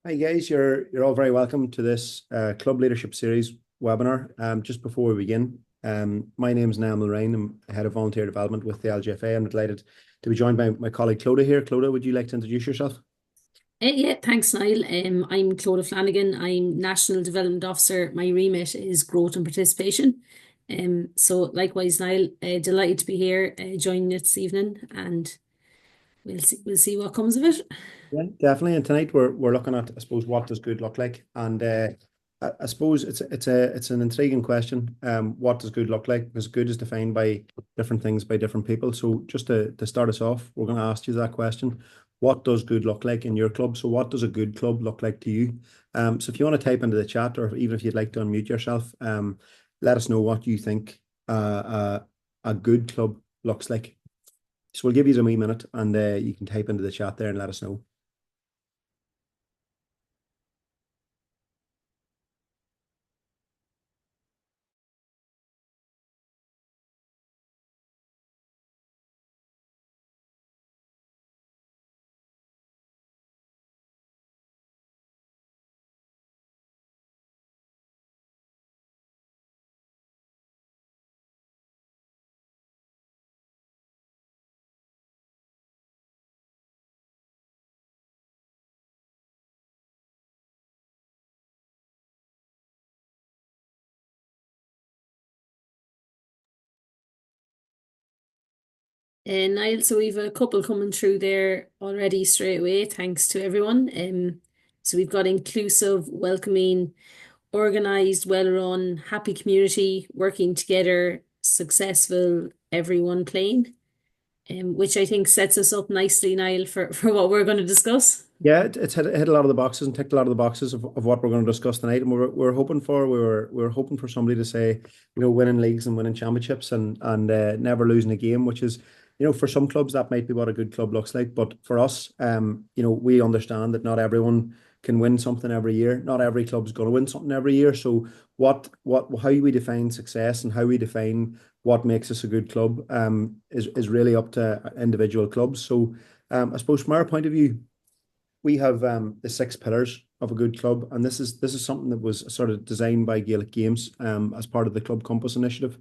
Hi guys, you're all very welcome to this Club Leadership Series webinar. Just before we begin, my name is Niall Mulrain. I'm Head of Volunteer Development with the LGFA. I'm delighted to be joined by my colleague Clodagh here. Clodagh, would you like to introduce yourself? Yeah, thanks, Niall. I'm Clodagh Flanagan. I'm National Development Officer. My remit is growth and participation. So likewise, Niall, delighted to be here, joining you this evening, and we'll see what comes of it. Yeah, definitely. And tonight we're looking at, I suppose, what does good look like? And I suppose it's an intriguing question. What does good look like? Because good is defined by different things by different people. So just to start us off, we're going to ask you that question. What does good look like in your club? So what does a good club look like to you? So if you want to type into the chat, or even if you'd like to unmute yourself, let us know what you think a good club looks like. So we'll give you a wee minute, and you can type into the chat there and let us know. Niall, so we've a couple coming through there already straight away. Thanks to everyone. So we've got inclusive, welcoming, organized, well-run, happy community, working together, successful, everyone playing. Which I think sets us up nicely, Niall, for what we're going to discuss. Yeah, it's hit a lot of the boxes and ticked a lot of the boxes of what we're going to discuss tonight. And we were hoping for somebody to say, winning leagues and winning championships and never losing a game, which is, for some clubs that might be what a good club looks like. But for us, we understand that not everyone can win something every year. Not every club's going to win something every year. So how we define success and how we define what makes us a good club is really up to individual clubs. So I suppose from our point of view, we have the six pillars of a good club, and this is something that was sort of designed by Gaelic Games as part of the Club Compass initiative,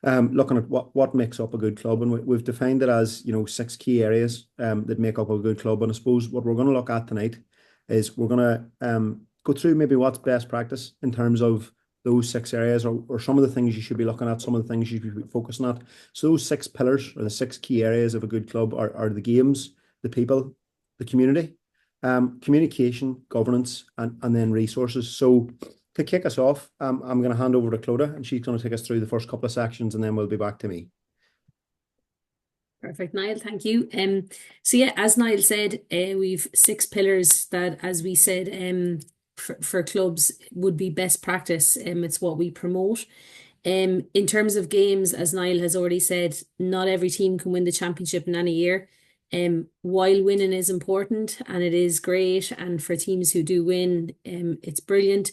looking at what makes up a good club, and we've defined it as six key areas that make up a good club. And I suppose what we're going to look at tonight is we're going to go through maybe what's best practice in terms of those six areas, or some of the things you should be looking at, some of the things you should be focusing on. So those six pillars or the six key areas of a good club are the games, the people, the community, communication, governance, and then resources. So to kick us off, I'm going to hand over to Clodagh, and she's going to take us through the first couple of sections, and then we'll be back to me. Perfect, Niall. Thank you. So yeah, as Niall said, we've six pillars that, as we said, for clubs would be best practice. It's what we promote. In terms of games, as Niall has already said, not every team can win the championship in any year. While winning is important and it is great, and for teams who do win, it's brilliant,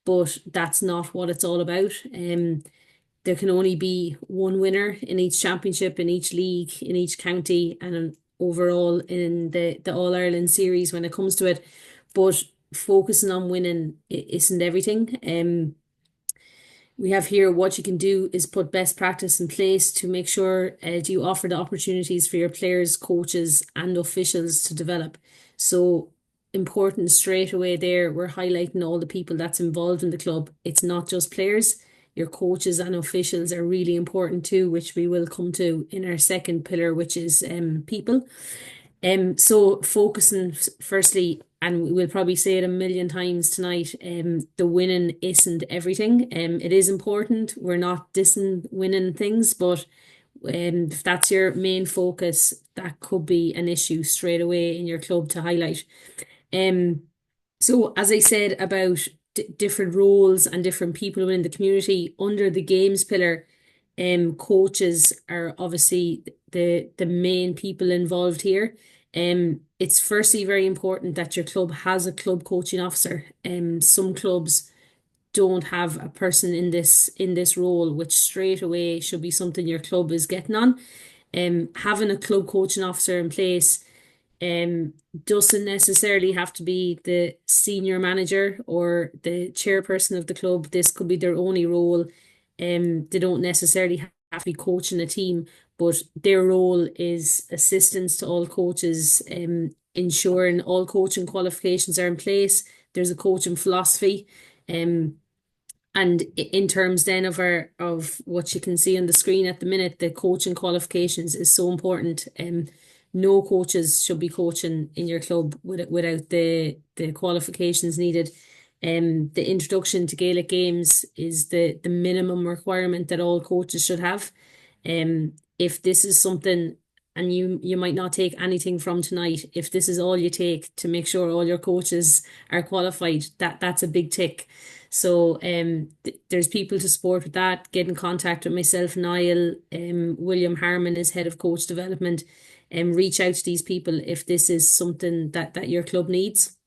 but that's not what it's all about. There can only be one winner in each championship, in each league, in each county, and overall in the All Ireland series when it comes to it. But focusing on winning isn't everything. We have here what you can do is put best practice in place to make sure do you offer the opportunities for your players, coaches, and officials to develop. So important straight away there, we're highlighting all the people that's involved in the club. It's not just players. Your coaches and officials are really important too, which we will come to in our second pillar, which is people. So focusing firstly, and we'll probably say it a million times tonight, the winning isn't everything. It is important. We're not dissing winning things, but if that's your main focus, that could be an issue straight away in your club to highlight. Um, so as I said about different roles and different people within the community under the games pillar, coaches are obviously the main people involved here. It's firstly very important that your club has a club coaching officer. Some clubs don't have a person in this role, which straight away should be something your club is getting on. Having a club coaching officer in place Doesn't necessarily have to be the senior manager or the chairperson of the club. This could be their only role. They don't necessarily have to be coaching a team, but their role is assistance to all coaches, ensuring all coaching qualifications are in place. There's a coaching philosophy. And in terms then of what you can see on the screen at the minute, the coaching qualifications is so important. No coaches should be coaching in your club without the qualifications needed. The introduction to Gaelic games is the minimum requirement that all coaches should have. If this is something, and you might not take anything from tonight, if this is all you take to make sure all your coaches are qualified, that's a big tick. So there's people to support with that. Get in contact with myself, Niall. William Harmon is head of coach development, and reach out to these people if this is something that your club needs.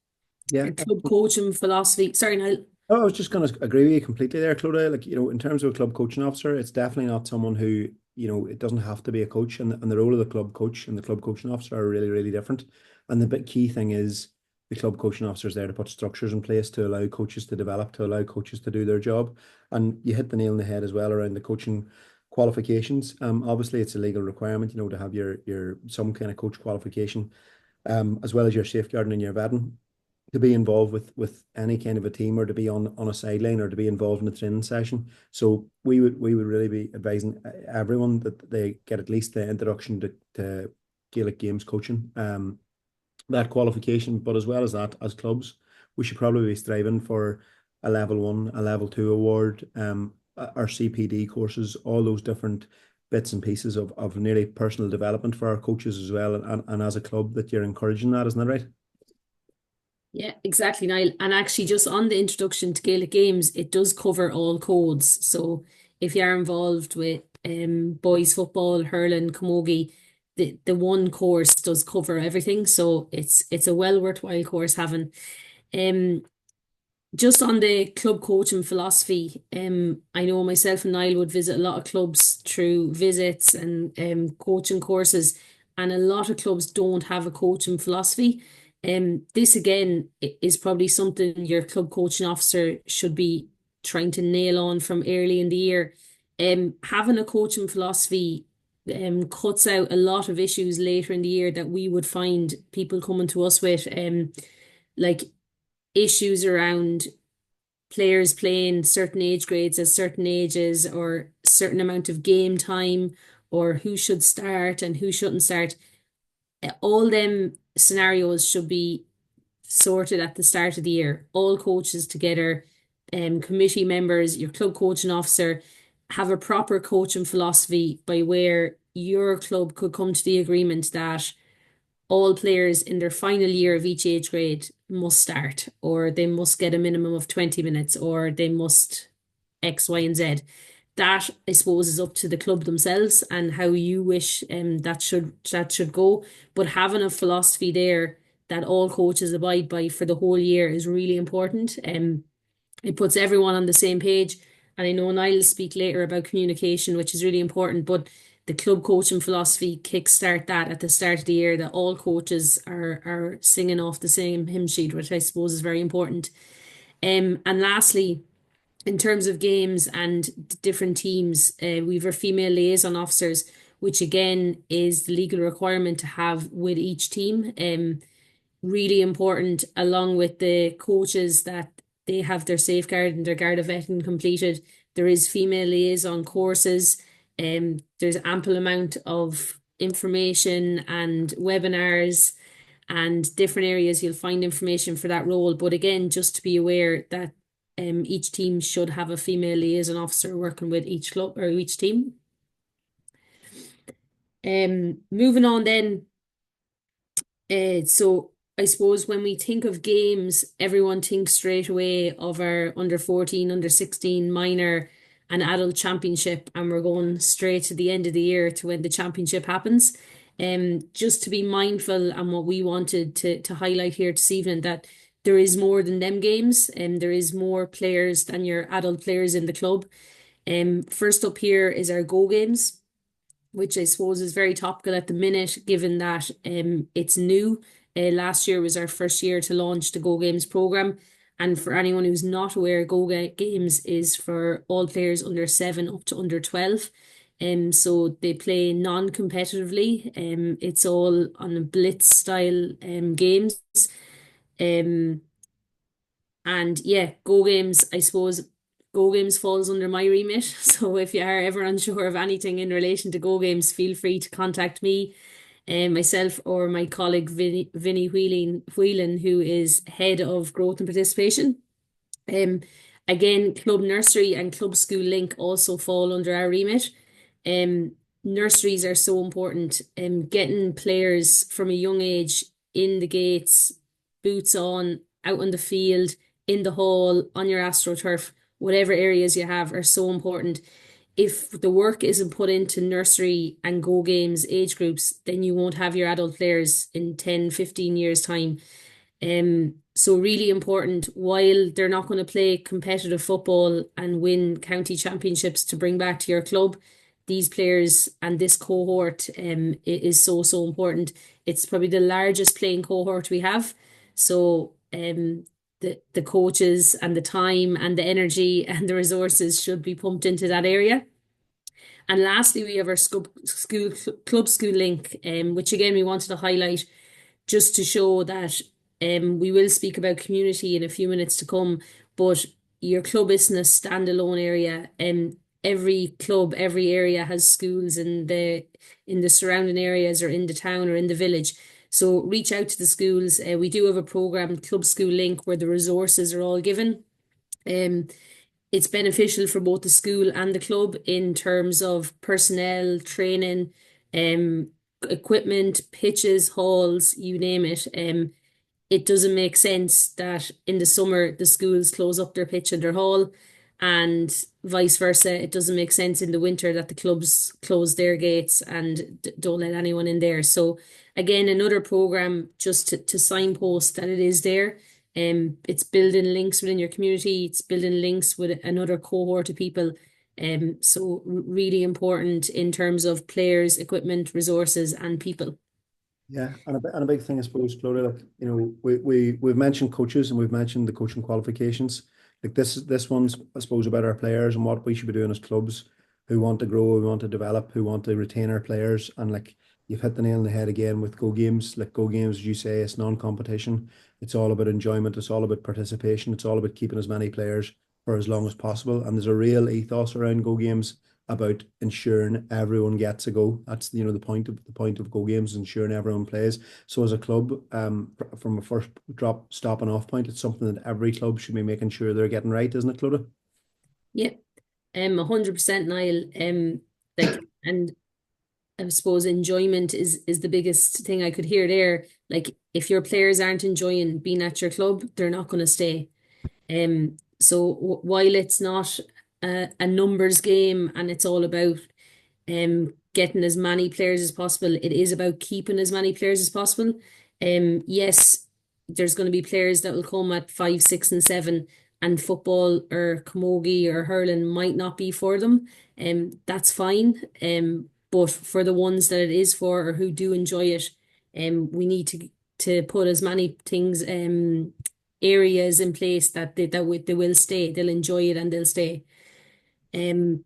Yeah. Club coaching philosophy. Sorry, Niall. Oh, I was just going to agree with you completely there, Clodagh. Like, in terms of a club coaching officer, it's definitely not someone who, it doesn't have to be a coach, and the role of the club coach and the club coaching officer are really, really different. And the big key thing is the club coaching officer is there to put structures in place to allow coaches to develop, to allow coaches to do their job. And you hit the nail on the head as well around the coaching qualifications. Obviously, it's a legal requirement, to have your some kind of coach qualification, as well as your safeguarding and your vetting, to be involved with any kind of a team, or to be on a sideline, or to be involved in a training session. So we would really be advising everyone that they get at least the introduction to Gaelic games coaching, that qualification. But as well as that, as clubs, we should probably be striving for a level 1, a level 2 award, our CPD courses, all those different bits and pieces of nearly personal development for our coaches as well, and as a club that you're encouraging that, isn't that right? Yeah, exactly, Niall. And actually, just on the introduction to Gaelic games, it does cover all codes. So if you are involved with boys football, hurling, camogie, the one course does cover everything. So it's a well worthwhile course having. Um, just on the club coaching philosophy, I know myself and Niall would visit a lot of clubs through visits and coaching courses, and a lot of clubs don't have a coaching philosophy. This again is probably something your club coaching officer should be trying to nail on from early in the year. Having a coaching philosophy cuts out a lot of issues later in the year that we would find people coming to us with, like issues around players playing certain age grades at certain ages, or certain amount of game time, or who should start and who shouldn't start. All them scenarios should be sorted at the start of the year. All coaches together, committee members, your club coaching officer, have a proper coaching philosophy by where your club could come to the agreement that all players in their final year of each age grade must start, or they must get a minimum of 20 minutes, or they must X, Y, and Z. That, I suppose, is up to the club themselves and how you wish that should go. But having a philosophy there that all coaches abide by for the whole year is really important. It puts everyone on the same page. And I know Niall will speak later about communication, which is really important, but the club coaching philosophy kickstart that at the start of the year, that all coaches are singing off the same hymn sheet, which I suppose is very important. And lastly, in terms of games and different teams, we've our female liaison officers, which again is the legal requirement to have with each team. Really important, along with the coaches, that they have their safeguard and their Garda vetting completed. There is female liaison courses. There's ample amount of information and webinars and different areas you'll find information for that role. But again, just to be aware that each team should have a female liaison officer working with each club or each team. Moving on then. So I suppose when we think of games, everyone thinks straight away of our under 14, under 16 minor and adult championship, and we're going straight to the end of the year to when the championship happens. Just to be mindful, and what we wanted to highlight here this evening, that there is more than them games, and there is more players than your adult players in the club. First up here is our Go games. which I suppose is very topical at the minute, given that it's new. Last year was our first year to launch the Go Games program. And for anyone who's not aware, Games is for all players under 7 up to under 12. So they play non-competitively. It's all on a blitz style games. Um, and yeah, Go Games, I suppose Go Games falls under my remit. So if you are ever unsure of anything in relation to Go Games, feel free to contact me, myself, or my colleague Vinny Whelan, who is head of growth and participation. Um, Again, Club Nursery and Club School Link also fall under our remit. Nurseries are so important. Getting players from a young age in the gates, boots on, out on the field, in the hall, on your AstroTurf, whatever areas you have, are so important. If the work isn't put into nursery and Go Games age groups, then you won't have your adult players in 10, 15 years' time. So really important, while they're not going to play competitive football and win county championships to bring back to your club, these players and this cohort is so important. It's probably the largest playing cohort we have. So the coaches and the time and the energy and the resources should be pumped into that area. And lastly, we have our club school link, which again we wanted to highlight just to show that we will speak about community in a few minutes to come, but your club isn't a standalone area. Every club, every area has schools in the surrounding areas or in the town or in the village. So reach out to the schools. We do have a program, Club School Link, where the resources are all given. It's beneficial for both the school and the club in terms of personnel, training, equipment, pitches, halls, you name it. It doesn't make sense that in the summer the schools close up their pitch and their hall, and vice versa. It doesn't make sense in the winter that the clubs close their gates and don't let anyone in there. So again, another program just to signpost that it is there. It's building links within your community. It's building links with another cohort of people. So really important in terms of players, equipment, resources, and people. Yeah, and a big thing, I suppose, Claudia, like, we've mentioned coaches and we've mentioned the coaching qualifications. Like this one's, I suppose, about our players and what we should be doing as clubs who want to grow, who want to develop, who want to retain our players. And like you've hit the nail on the head again with Go Games. Like Go Games, as you say, it's non-competition. It's all about enjoyment. It's all about participation. It's all about keeping as many players for as long as possible. And there's a real ethos around Go Games about ensuring everyone gets a go. That's the point of Go Games is ensuring everyone plays. So as a club, from a first drop stopping off point, it's something that every club should be making sure they're getting right, isn't it, Clodagh? Yeah, 100%, Niall. Like, and I suppose enjoyment is the biggest thing I could hear there. Like, if your players aren't enjoying being at your club, they're not going to stay. So while it's not a numbers game and it's all about getting as many players as possible, it is about keeping as many players as possible. Yes, there's going to be players that will come at 5, 6, and 7, and football or camogie or hurling might not be for them. That's fine. But for the ones that it is for or who do enjoy it, we need to put as many things areas in place that they will stay, they'll enjoy it and they'll stay. Um,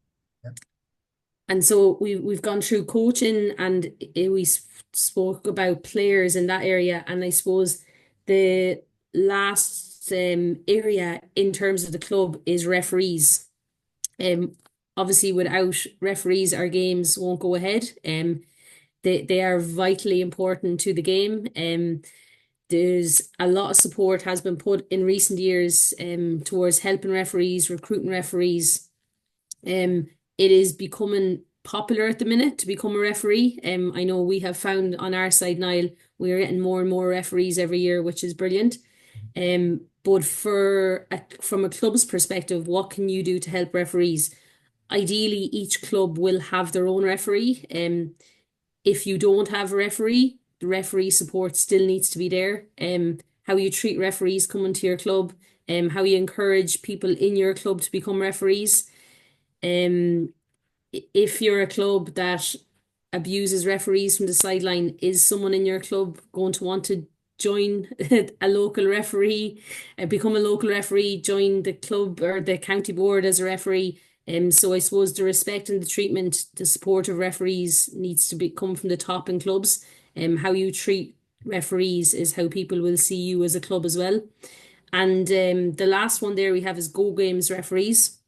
and so we've gone through coaching and we spoke about players in that area. And I suppose the last area in terms of the club is referees. Obviously, without referees, our games won't go ahead. They are vitally important to the game. There's a lot of support has been put in recent years towards helping referees, recruiting referees. It is becoming popular at the minute to become a referee. I know we have found on our side, Niall, we are getting more and more referees every year, which is brilliant. But from a club's perspective, what can you do to help referees? Ideally, each club will have their own referee. If you don't have a referee, the referee support still needs to be there. How you treat referees coming to your club, how you encourage people in your club to become referees. If you're a club that abuses referees from the sideline. Is someone in your club going to want to join a local referee, become a local referee, join the club or the county board as a referee? So I suppose the respect and the treatment, the support of referees needs to come from the top in clubs. How you treat referees is how people will see you as a club as well. And the last one there we have is Go Games referees.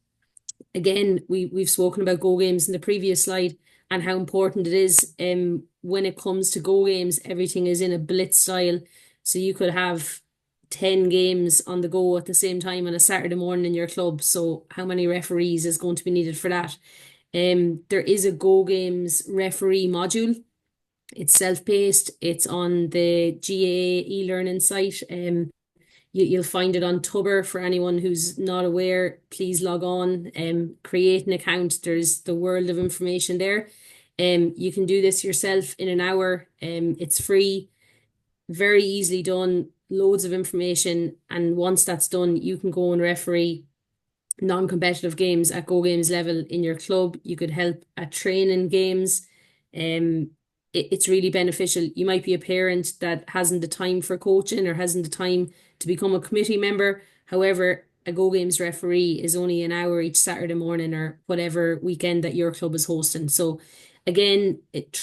Again, we've spoken about Go Games in the previous slide and how important it is. When it comes to Go Games, everything is in a blitz style. So you could have 10 games on the go at the same time on a Saturday morning in your club. So how many referees is going to be needed for that? There is a Go Games referee module. It's self-paced. It's on the GAA e-learning site. You'll find it on Tubber. For anyone who's not aware, please log on and create an account. There's the world of information there. You can do this yourself in an hour. It's free, very easily done, loads of information. And once that's done, you can go and referee non-competitive games at Go Games level in your club. You could help at training games. It's really beneficial. You might be a parent that hasn't the time for coaching or hasn't the time to become a committee member. However, a Go Games referee is only an hour each Saturday morning or whatever weekend that your club is hosting. So again,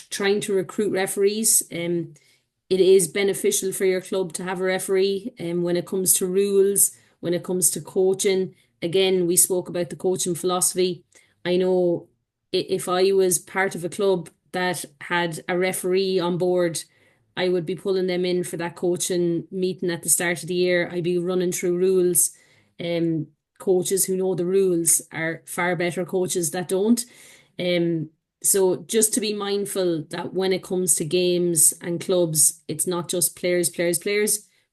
trying to recruit referees, it is beneficial for your club to have a referee. And when it comes to rules, when it comes to coaching, again, we spoke about the coaching philosophy. I know if I was part of a club that had a referee on board, I would be pulling them in for that coaching meeting at the start of the year. I'd be running through rules. Coaches who know the rules are far better coaches that don't. So just to be mindful that when it comes to games and clubs, it's not just players.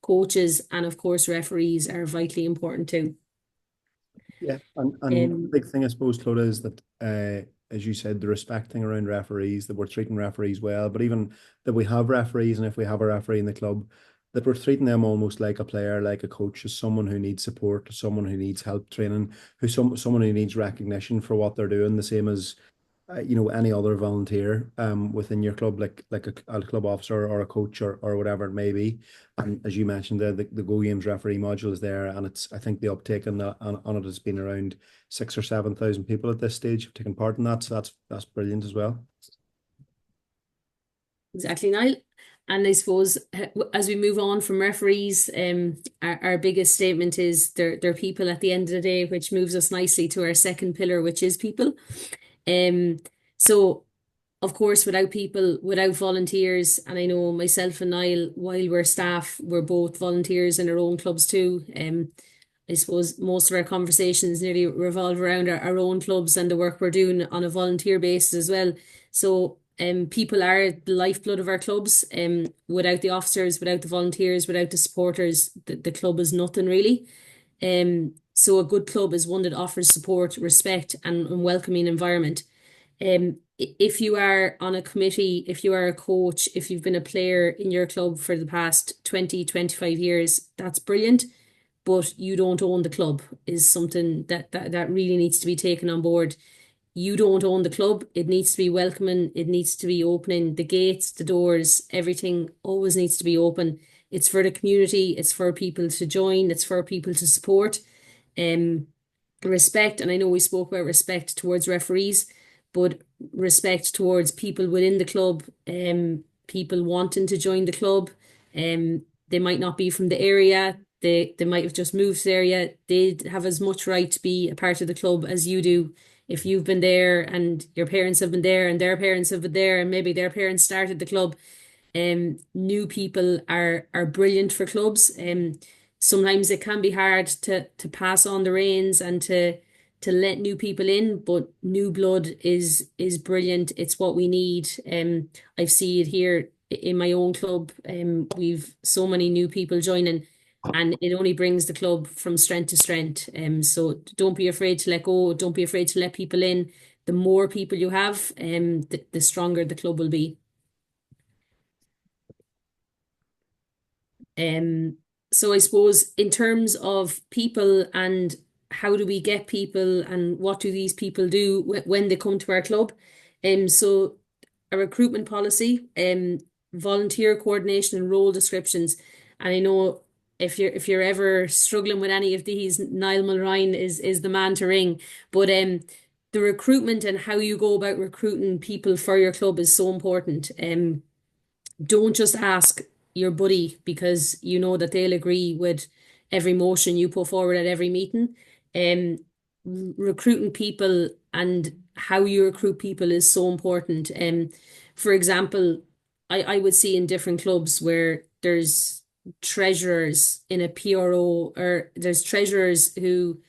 Coaches and of course referees are vitally important too. Yeah, and the big thing I suppose, Clodagh, is that as you said, the respecting around referees, that we're treating referees well, but even that we have referees, and if we have a referee in the club, that we're treating them almost like a player, like a coach, as someone who needs support, someone who needs help training, someone who needs recognition for what they're doing, the same as any other volunteer within your club, like a club officer or a coach or whatever it may be. And as you mentioned, the Go Games referee module is there, and I think the uptake on it has been around 6,000 or 7,000 people at this stage have taken part in that. So that's brilliant as well. Exactly, Niall. And I suppose as we move on from referees, our biggest statement is they're people at the end of the day, which moves us nicely to our second pillar, which is people. So of course, without people, without volunteers, and I know myself and Niall, while we're staff, we're both volunteers in our own clubs too. I suppose most of our conversations nearly revolve around our own clubs and the work we're doing on a volunteer basis as well. So people are the lifeblood of our clubs. Without the officers, without the volunteers, without the supporters, the club is nothing really. So a good club is one that offers support, respect, and welcoming environment. If you are on a committee, if you are a coach, if you've been a player in your club for the past 20, 25 years, that's brilliant. But you don't own the club is something that really needs to be taken on board. You don't own the club. It needs to be welcoming. It needs to be opening the gates, the doors, everything always needs to be open. It's for the community. It's for people to join. It's for people to support. Respect, and I know we spoke about respect towards referees, but respect towards people within the club, people wanting to join the club. They might not be from the area. They might have just moved to the area. They have as much right to be a part of the club as you do. If you've been there and your parents have been there and their parents have been there and maybe their parents started the club, new people are brilliant for clubs. Sometimes it can be hard to pass on the reins and to let new people in, but new blood is brilliant. It's what we need. I've seen it here in my own club. We've so many new people joining, and it only brings the club from strength to strength. So don't be afraid to let go. Don't be afraid to let people in. The more people you have, the stronger the club will be. So I suppose in terms of people and how do we get people and what do these people do when they come to our club? So a recruitment policy, volunteer coordination and role descriptions. And I know if you're ever struggling with any of these, Niall Mulrine is the man to ring. But the recruitment and how you go about recruiting people for your club is so important. Don't just ask your buddy because you know that they'll agree with every motion you put forward at every meeting. Um, Recruiting people and how you recruit people is so important. For example, I would see in different clubs where there's treasurers in a PRO, or there's treasurers who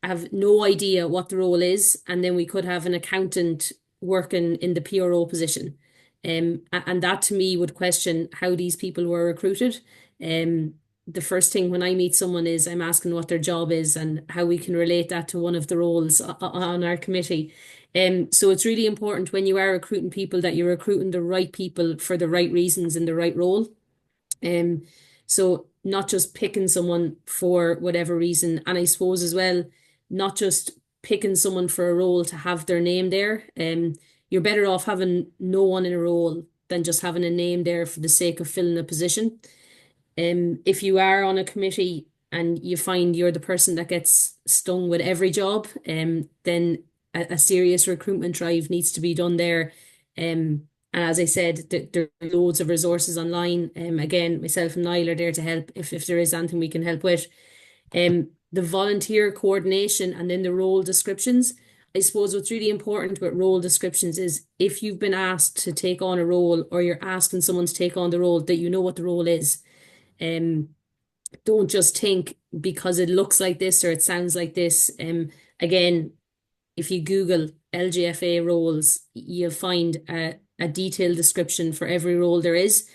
have no idea what the role is, and then we could have an accountant working in the PRO position. And that to me would question how these people were recruited. Um, the first thing when I meet someone is I'm asking what their job is and how we can relate that to one of the roles on our committee. So it's really important when you are recruiting people that you're recruiting the right people for the right reasons in the right role. Um, so not just picking someone for whatever reason, and I suppose as well, not just picking someone for a role to have their name there. You're better off having no one in a role than just having a name there for the sake of filling a position. If you are on a committee and you find you're the person that gets stung with every job, then a serious recruitment drive needs to be done there. And as I said, there are loads of resources online. Again, myself and Niall are there to help if there is anything we can help with. The volunteer coordination and then the role descriptions. I suppose what's really important with role descriptions is if you've been asked to take on a role or you're asking someone to take on the role, that you know what the role is. Don't just think because it looks like this or it sounds like this. Again, if you Google LGFA roles, you'll find a detailed description for every role there is.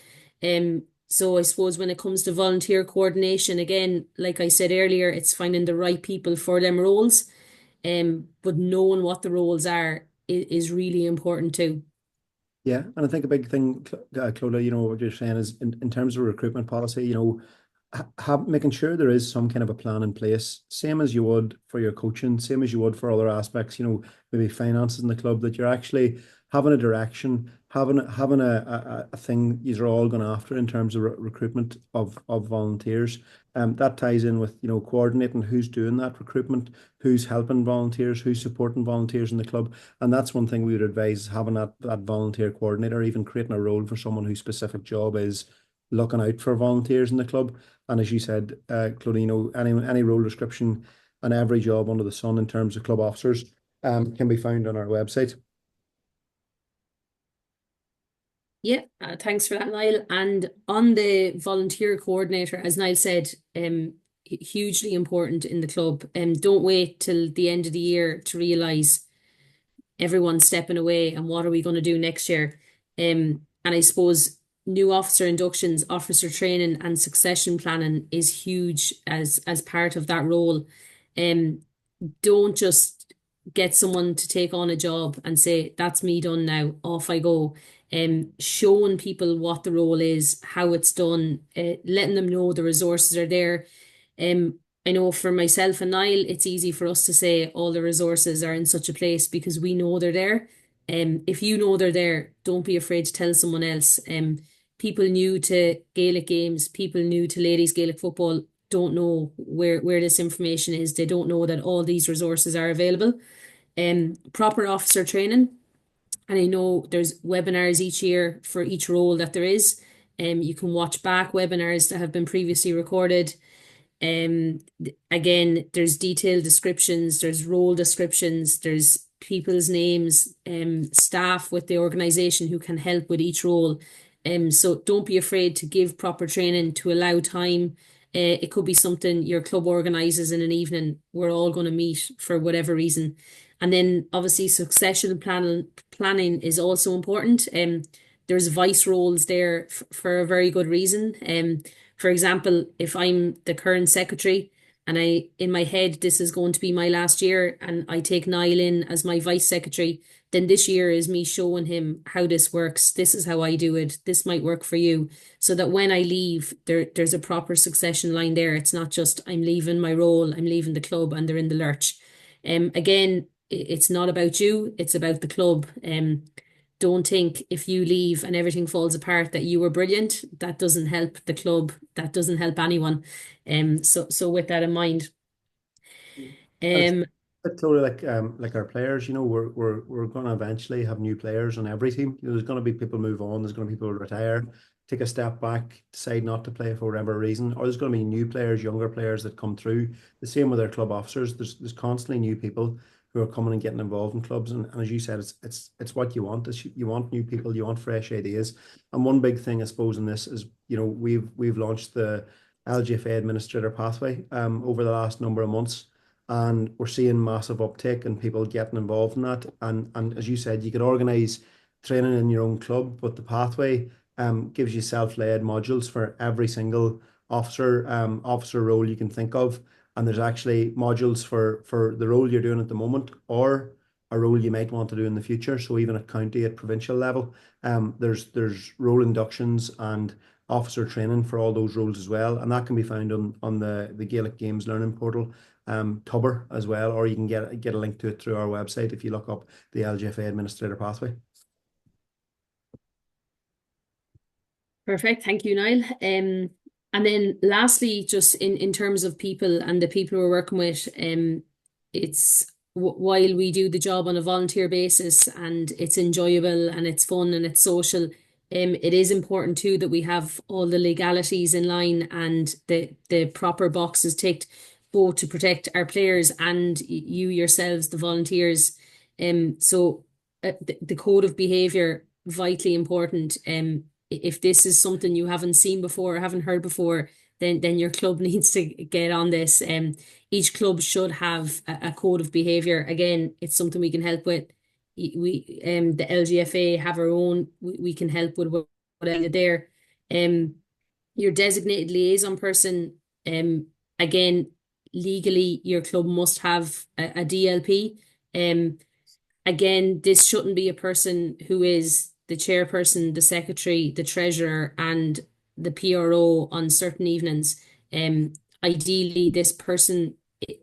So I suppose when it comes to volunteer coordination, again, like I said earlier, it's finding the right people for them roles. But knowing what the roles are is really important too. Yeah, and I think a big thing, Clodagh, what you're saying is in terms of recruitment policy, making sure there is some kind of a plan in place, same as you would for your coaching, same as you would for other aspects, maybe finances in the club, that you're actually having a direction, having a thing you're all going after in terms of recruitment of volunteers. That ties in with, coordinating who's doing that recruitment, who's helping volunteers, who's supporting volunteers in the club. And that's one thing we would advise, having that volunteer coordinator, even creating a role for someone whose specific job is looking out for volunteers in the club. And as you said, Claudia, any role description and every job under the sun in terms of club officers can be found on our website. Yeah, thanks for that, Niall. And on the volunteer coordinator, as Niall said, hugely important in the club. Don't wait till the end of the year to realise everyone's stepping away and what are we going to do next year. And I suppose new officer inductions, officer training, and succession planning is huge as part of that role. Don't just get someone to take on a job and say, that's me done now, off I go. Showing people what the role is, how it's done, letting them know the resources are there. I know for myself and Niall, it's easy for us to say all the resources are in such a place because we know they're there. If you know they're there, don't be afraid to tell someone else. People new to Gaelic games, people new to ladies Gaelic football don't know where this information is. They don't know that all these resources are available. Proper officer training. And I know there's webinars each year for each role that there is. You can watch back webinars that have been previously recorded. Again, there's detailed descriptions, there's role descriptions, there's people's names, staff with the organization who can help with each role. So don't be afraid to give proper training, to allow time. It could be something your club organises in an evening. We're all going to meet for whatever reason. And then obviously succession planning is also important. There's vice roles there for a very good reason. For example, if I'm the current secretary and in my head, this is going to be my last year and I take Niall in as my vice secretary, then this year is me showing him how this works. This is how I do it. This might work for you. So that when I leave, there's a proper succession line there. It's not just I'm leaving my role, I'm leaving the club and they're in the lurch. Again, it's not about you, it's about the club. don't think if you leave and everything falls apart that you were brilliant. That doesn't help the club. That doesn't help anyone. So with that in mind, And it's um, totally like our players, we're going to eventually have new players on every team. There's going to be people move on. There's going to be people retire, take a step back, decide not to play for whatever reason, or there's going to be new players, younger players that come through. The same with our club officers. There's constantly new people who are coming and getting involved in clubs, and as you said, it's what you want. You want new people, you want fresh ideas. And one big thing, I suppose, in this is we've launched the LGFA Administrator Pathway over the last number of months, and we're seeing massive uptake and people getting involved in that. And as you said, you could organise training in your own club, but the pathway gives you self-led modules for every single officer role you can think of. And there's actually modules for the role you're doing at the moment, or a role you might want to do in the future. So even at county, at provincial level, there's role inductions and officer training for all those roles as well, and that can be found on the Gaelic Games Learning Portal, Tubber as well, or you can get a link to it through our website if you look up the LGFA Administrator Pathway. Perfect. Thank you, Niall. And then lastly, just in terms of people and the people we're working with, it's while we do the job on a volunteer basis and it's enjoyable and it's fun and it's social, it is important too that we have all the legalities in line and the proper boxes ticked, both to protect our players and you yourselves, the volunteers. So the code of behavior, vitally important. If this is something you haven't seen before or haven't heard before, then your club needs to get on this. Each club should have a code of behavior. Again, it's something we can help with. The LGFA have our own. We can help with whatever there. Your designated liaison person. Again, legally, your club must have a DLP. Again, this shouldn't be a person who is the chairperson, the secretary, the treasurer, and the PRO on certain evenings. Ideally, this person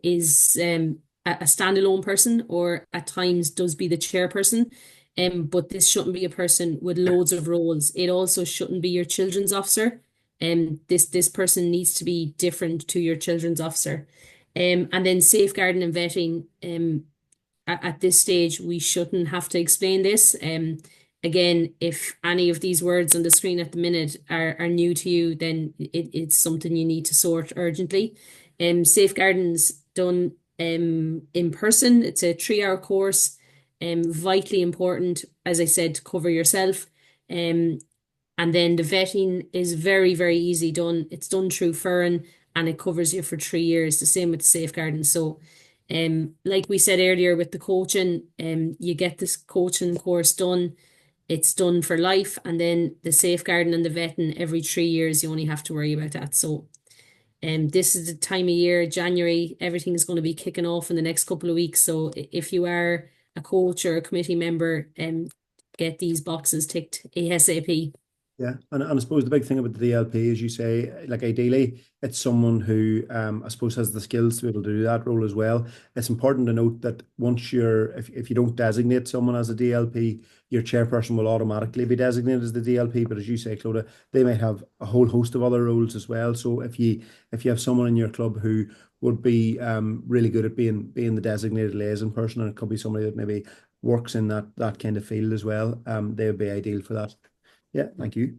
is a standalone person, or at times does be the chairperson. But this shouldn't be a person with loads of roles. It also shouldn't be your children's officer. This person needs to be different to your children's officer. And then safeguarding and vetting. At this stage, we shouldn't have to explain this. Again, if any of these words on the screen at the minute are new to you, then it's something you need to sort urgently. Safeguarding's done in person. It's a 3-hour course, vitally important, as I said, to cover yourself. And then the vetting is very, very easy done. It's done through Fern and it covers you for 3 years. The same with the safeguarding. So like we said earlier with the coaching, you get this coaching course done. It's done for life, and then the safeguarding and the vetting every 3 years. You only have to worry about that. So, this is the time of year, January. Everything's going to be kicking off in the next couple of weeks. So, if you are a coach or a committee member, get these boxes ticked ASAP. Yeah, and I suppose the big thing about the DLP, as you say, like ideally, it's someone who I suppose has the skills to be able to do that role as well. It's important to note that once if you don't designate someone as a DLP, your chairperson will automatically be designated as the DLP. But as you say, Clodagh, they might have a whole host of other roles as well. So if you have someone in your club who would be really good at being the designated liaison person, and it could be somebody that maybe works in that kind of field as well, they would be ideal for that. Yeah, thank you.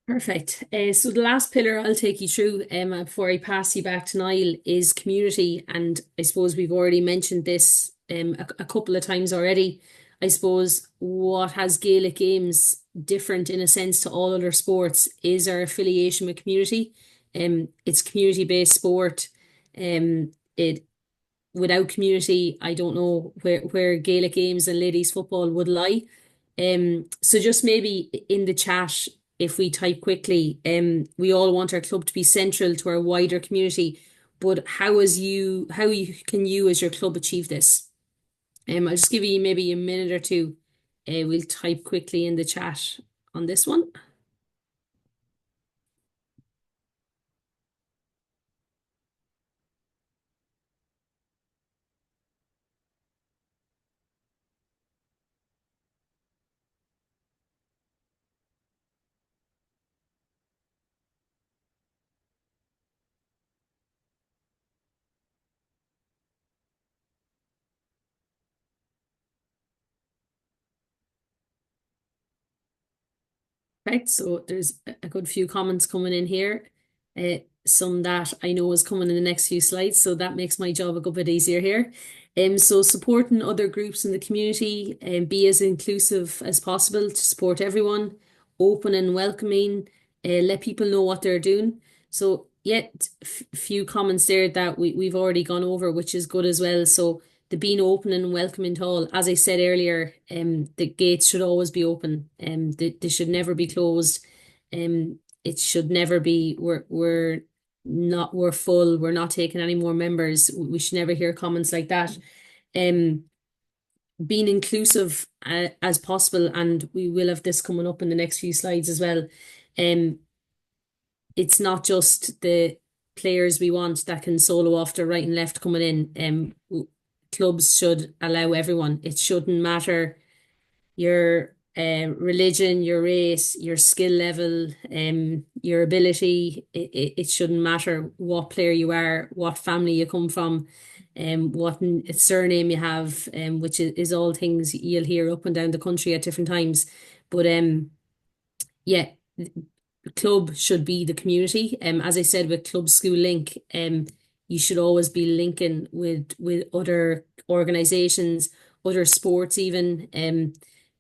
Perfect. So the last pillar I'll take you through before I pass you back to Niall is community. And I suppose we've already mentioned this a couple of times already. I suppose what has Gaelic Games different in a sense to all other sports is our affiliation with community. It's community-based sport. It Without community, I don't know where Gaelic Games and ladies football would lie. So just maybe in the chat, if we type quickly, we all want our club to be central to our wider community, but how can you as your club achieve this? I'll just give you maybe a minute or two. We'll type quickly in the chat on this one. Perfect. So there's a good few comments coming in here. Some that I know is coming in the next few slides, so that makes my job a good bit easier here. So supporting other groups in the community and be as inclusive as possible to support everyone, open and welcoming, let people know what they're doing. So yet few comments there that we've already gone over, which is good as well. So the being open and welcoming to all, as I said earlier, the gates should always be open. They should never be closed. It should never be we're full, we're not taking any more members. We should never hear comments like that. Being inclusive as possible, and we will have this coming up in the next few slides as well. It's not just the players we want that can solo off to right and left coming in. Clubs should allow everyone. It shouldn't matter your religion, your race, your skill level, your ability. It shouldn't matter what player you are, what family you come from, what surname you have, which is all things you'll hear up and down the country at different times. But yeah, the club should be the community. As I said with Club School Link, you should always be linking with other organizations, other sports even.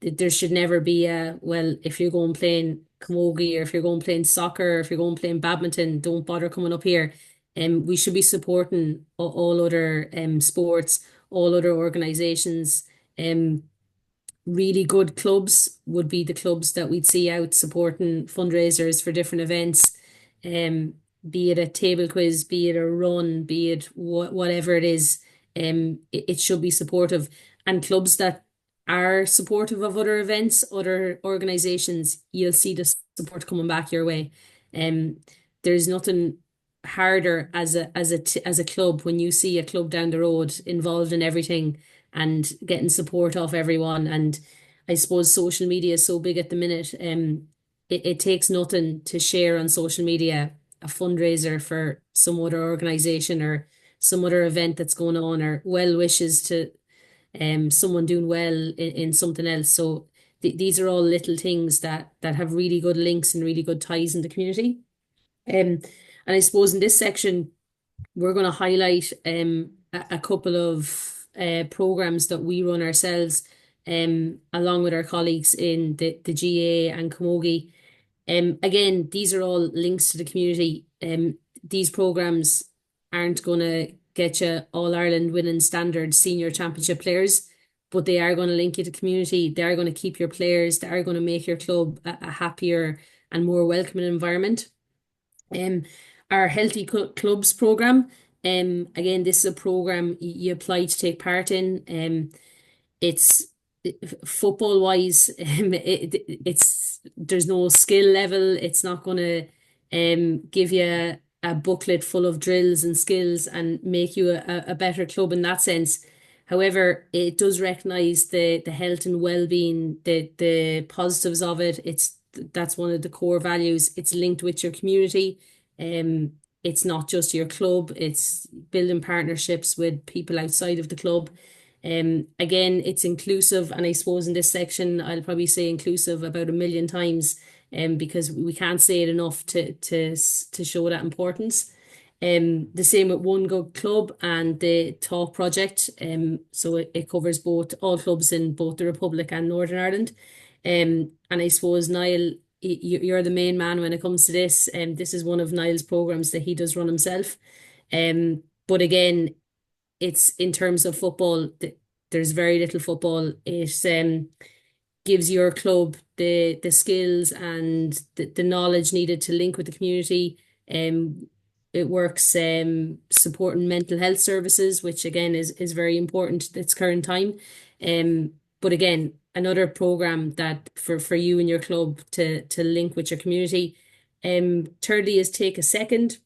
There should never be if you're going playing camogie, or if you're going playing soccer, or if you're going playing badminton, don't bother coming up here. We should be supporting all other sports, all other organizations. Really good clubs would be the clubs that we'd see out supporting fundraisers for different events. Be it a table quiz, be it a run, be it whatever it is, it should be supportive. And clubs that are supportive of other events, other organizations, you'll see the support coming back your way. There's nothing harder as a club when you see a club down the road involved in everything and getting support off everyone. And I suppose social media is so big at the minute. It takes nothing to share on social media a fundraiser for some other organization or some other event that's going on, or well wishes to someone doing well in something else. So these are all little things that have really good links and really good ties in the community. And I suppose in this section, we're going to highlight a couple of programs that we run ourselves along with our colleagues in the GA and Camogie. Again, these are all links to the community. These programs aren't going to get you All Ireland winning standard senior championship players, but they are going to link you to community. They are going to keep your players. They are going to make your club a happier and more welcoming environment. Our Healthy Clubs program. Again, this is a program you apply to take part in. It's football wise, it's there's no skill level. It's not going to give you a booklet full of drills and skills and make you a better club in that sense. However, it does recognize the health and well-being, the positives of it. That's one of the core values. It's linked with your community. It's not just your club. It's building partnerships with people outside of the club. Again, it's inclusive, and I suppose in this section I'll probably say inclusive about 1,000,000 times, because we can't say it enough to show that importance. The same with One Good Club and the Talk project. So it covers all clubs in both the Republic and Northern Ireland. And I suppose Niall, you're the main man when it comes to this. This is one of Niall's programs that he does run himself. But again, it's in terms of football, there's very little football. It gives your club the skills and the knowledge needed to link with the community. It works supporting mental health services, which again is very important at this current time. But again, another program that for you and your club to link with your community. Thirdly is Take a Second,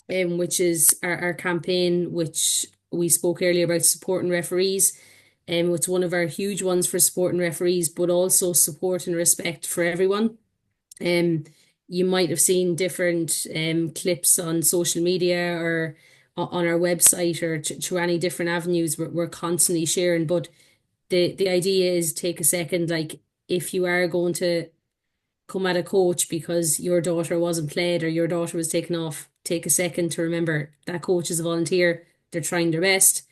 which is our campaign, which we spoke earlier about supporting referees. It's one of our huge ones for supporting referees, but also support and respect for everyone. You might have seen different clips on social media or on our website or through any different avenues we're constantly sharing. But the idea is take a second, like if you are going to come at a coach because your daughter wasn't played or your daughter was taken off, take a second to remember that coach is a volunteer. They're trying their best.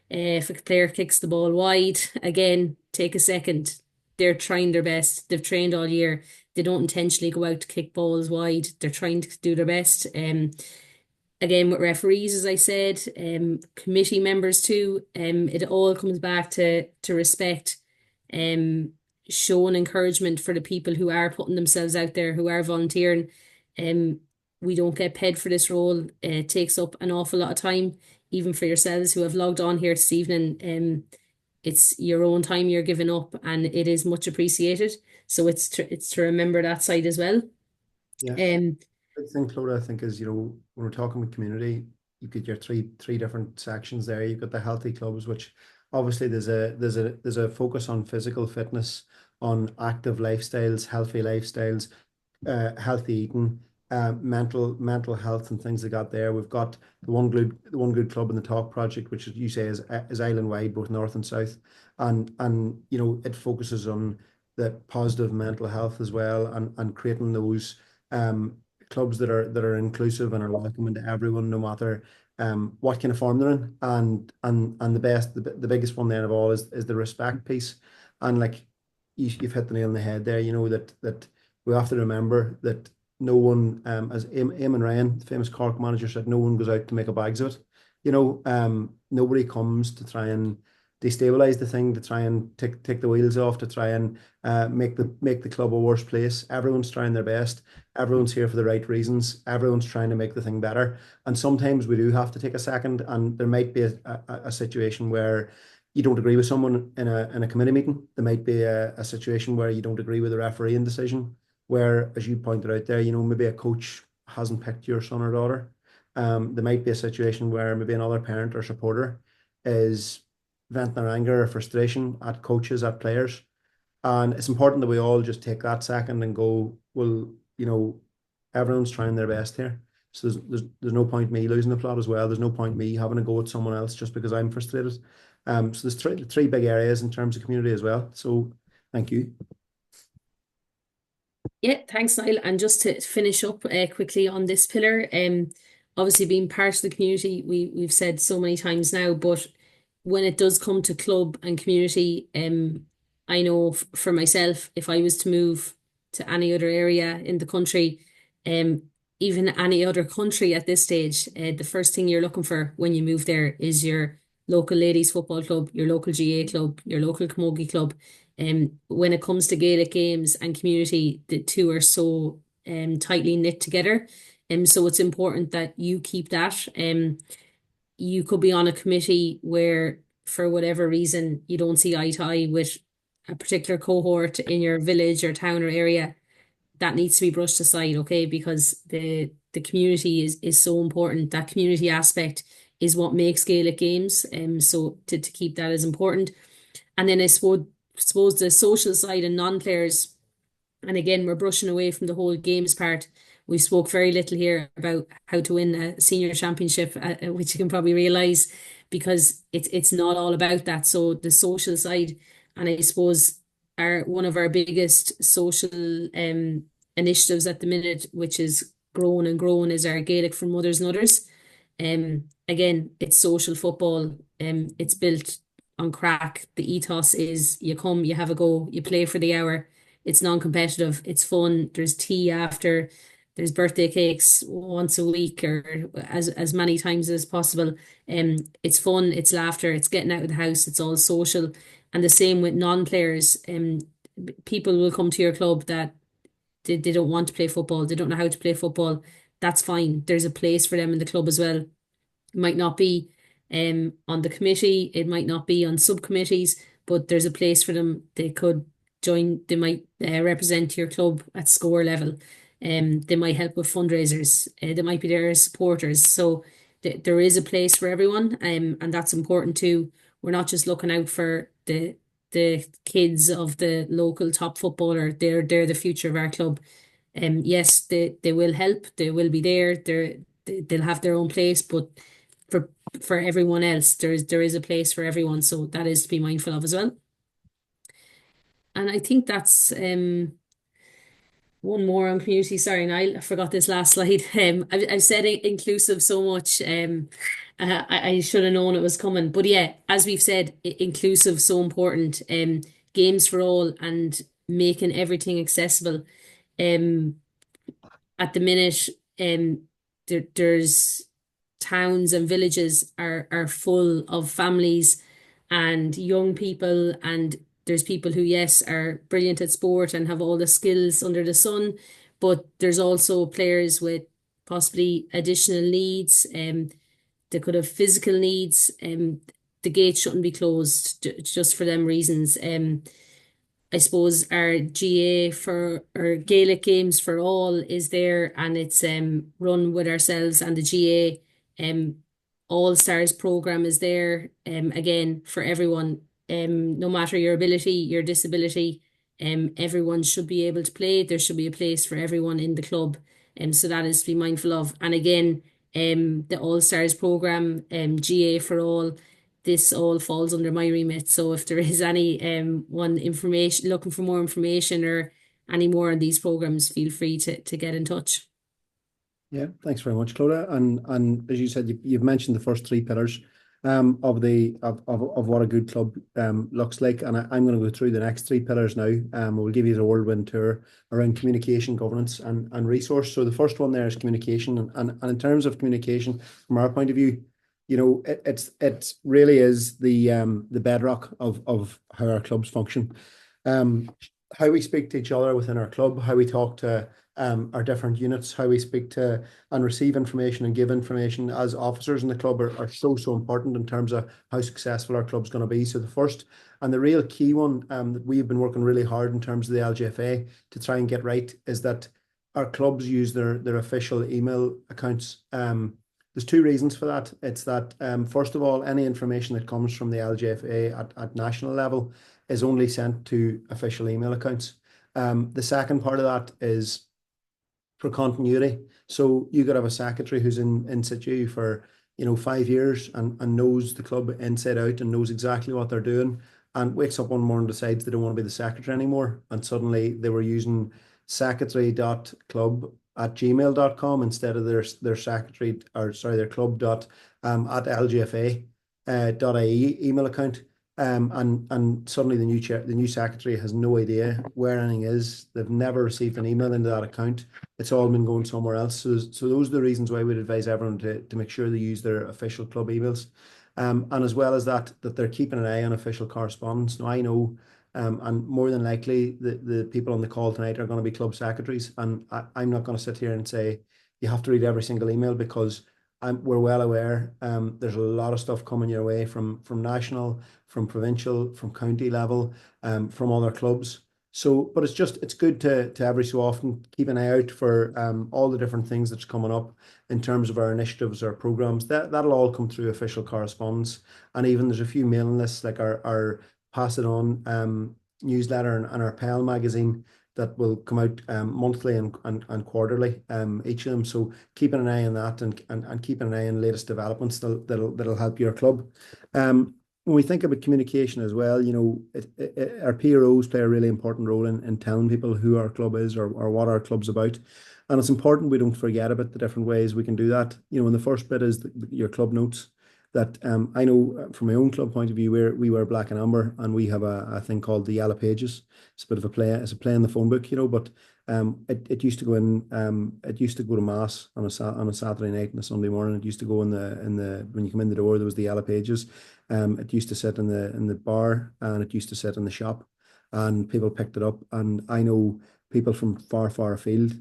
If a player kicks the ball wide, again, take a second. They're trying their best. They've trained all year. They don't intentionally go out to kick balls wide. They're trying to do their best. Again, with referees, as I said, committee members too, it all comes back to respect, showing encouragement for the people who are putting themselves out there, who are volunteering. Um, we don't get paid for this role. It takes up an awful lot of time, even for yourselves who have logged on here this evening. It's your own time you're giving up, and it is much appreciated. So it's to remember that side as well. Yeah. Um, Big thing, Clodagh, I think is, when we're talking with community, you get your three different sections there. You've got the healthy clubs, which obviously there's a focus on physical fitness, on active lifestyles, healthy eating, mental health and things like that there. We've got the one good club in the Talk project, which you say is island wide, both north and south, and it focuses on the positive mental health as well, and creating those clubs that are inclusive and are welcoming to everyone, no matter what kind of form they're in. And the biggest one then of all is the respect piece. And like you've hit the nail on the head there, that we have to remember that no one, as Eamon Ryan, the famous Cork manager, said, no one goes out to make a bags of it. Nobody comes to try and destabilize the thing, to try and take the wheels off, to try and make the club a worse place. Everyone's trying their best. Everyone's here for the right reasons. Everyone's trying to make the thing better. And sometimes we do have to take a second, and there might be a situation where you don't agree with someone in a committee meeting. There might be a situation where you don't agree with the refereeing decision, where, as you pointed out there, maybe a coach hasn't picked your son or daughter. There might be a situation where maybe another parent or supporter is venting their anger or frustration at coaches, at players. And it's important that we all just take that second and go, well, everyone's trying their best here. So there's no point me losing the plot as well. There's no point me having to go at someone else just because I'm frustrated. So there's three big areas in terms of community as well. So thank you. Yeah, thanks, Niall. And just to finish up quickly on this pillar, obviously being part of the community, we've said so many times now, but when it does come to club and community, I know for myself, if I was to move to any other area in the country, even any other country at this stage, the first thing you're looking for when you move there is your local ladies football club, your local GA club, your local camogie club. When it comes to Gaelic games and community, the two are so tightly knit together. So it's important that you keep that. You could be on a committee where, for whatever reason, you don't see eye to eye with a particular cohort in your village or town or area. That needs to be brushed aside, okay? Because the community is so important. That community aspect is what makes Gaelic games. So to keep that as important. And then I suppose the social side and non-players, and again, we're brushing away from the whole games part. We spoke very little here about how to win a senior championship, which you can probably realise, because it's not all about that. So the social side, and I suppose one of our biggest social initiatives at the minute, which is grown and grown, is our Gaelic for Mothers and Others. Again, it's social football. It's built on crack. The ethos is you come, you have a go, you play for the hour. It's non-competitive. It's fun. There's tea after. There's birthday cakes once a week or as many times as possible. It's fun. It's laughter. It's getting out of the house. It's all social. And the same with non-players. People will come to your club that they don't want to play football. They don't know how to play football. That's fine. There's a place for them in the club as well. It might not be on the committee. It might not be on subcommittees, but there's a place for them. They could join. They might represent your club at score level. They might help with fundraisers. They might be there as supporters. So there is a place for everyone, and that's important too. We're not just looking out for the kids of the local top footballer. They're the future of our club. Yes, they will help. They will be there. They'll have their own place, but for for everyone else, there is a place for everyone. So that is to be mindful of as well. And I think One more on community. Sorry, Niall, I forgot this last slide. I've said inclusive so much. I should have known it was coming. But yeah, as we've said, inclusive so important. Games for all and making everything accessible. Um, at the minute, there's towns and villages are full of families and young people, and there's people who, yes, are brilliant at sport and have all the skills under the sun, but there's also players with possibly additional needs. They could have physical needs. The gate shouldn't be closed just for them reasons. I suppose our GA for our Gaelic Games for All is there, and it's run with ourselves and the GA. All Stars program is there, again for everyone, no matter your ability, your disability. Everyone should be able to play. There should be a place for everyone in the club, so that is to be mindful of. And again, the All Stars program, GA for All, this all falls under my remit. So if there is any one information looking for more information or any more on these programs, feel free to get in touch. Yeah, thanks very much, Clodagh. And as you said, you've mentioned the first three pillars of what a good club looks like. And I'm going to go through the next three pillars now. We'll give you the whirlwind tour around communication, governance, and resource. So the first one there is communication, and in terms of communication, from our point of view, you know, it really is the bedrock of how our clubs function. How we speak to each other within our club, how we talk to our different units, how we speak to and receive information and give information as officers in the club are so important in terms of how successful our club's going to be. So the first and the real key one that we've been working really hard in terms of the LGFA to try and get right is that our clubs use their official email accounts. There's two reasons for that. It's that first of all, any information that comes from the LGFA at national level is only sent to official email accounts. The second part of that is for continuity. So you could have a secretary who's in situ for 5 years and knows the club inside out and knows exactly what they're doing, and wakes up one morning and decides they don't want to be the secretary anymore, and suddenly they were using secretary.club@gmail.com instead of their secretary, or sorry, their club dot at LGFA .ie email account. And suddenly the new secretary has no idea where anything is. They've never received an email into that account. It's all been going somewhere else. So those are the reasons why we'd advise everyone to make sure they use their official club emails. And as well as that they're keeping an eye on official correspondence. Now I know, and more than likely the people on the call tonight are going to be club secretaries, and I'm not going to sit here and say you have to read every single email, because we're well aware there's a lot of stuff coming your way from national, from provincial, from county level, from other clubs. So, but it's good to every so often keep an eye out for all the different things that's coming up in terms of our initiatives, our programs. That'll all come through official correspondence, and even there's a few mailing lists like our Pass It On newsletter and our PEL magazine that will come out monthly and quarterly, each of them. So keeping an eye on that and keeping an eye on latest developments that'll help your club. When we think about communication as well, our PROs play a really important role in telling people who our club is or what our club's about. And it's important we don't forget about the different ways we can do that. And the first bit is your club notes. That I know from my own club point of view, we wear black and amber, and we have a thing called the Yellow Pages. It's a bit of a play. It's a play in the phone book, but it used to go in. It used to go to mass on a Saturday night and a Sunday morning. It used to go in the when you come in the door, there was the Yellow Pages. It used to sit in the bar, and it used to sit in the shop, and people picked it up. And I know people from far afield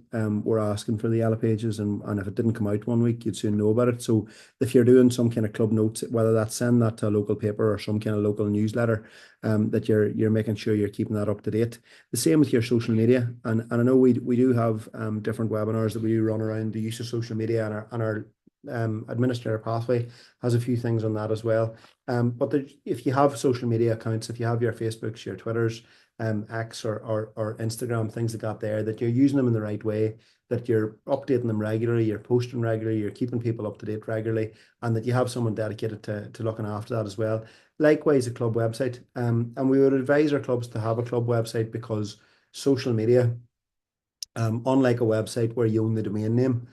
were asking for the Yellow Pages, and if it didn't come out one week, you'd soon know about it. So if you're doing some kind of club notes, whether that's send that to a local paper or some kind of local newsletter, that you're making sure you're keeping that up to date. The same with your social media, and I know we do have different webinars that we run around the use of social media, and our administrator pathway has a few things on that as well. But if you have social media accounts, if you have your Facebooks, your Twitters, X or Instagram, things like that, that you're using them in the right way, that you're updating them regularly, you're posting regularly, you're keeping people up to date regularly, and that you have someone dedicated to looking after that as well. Likewise, a club website. And we would advise our clubs to have a club website, because social media Unlike a website where you own the domain name,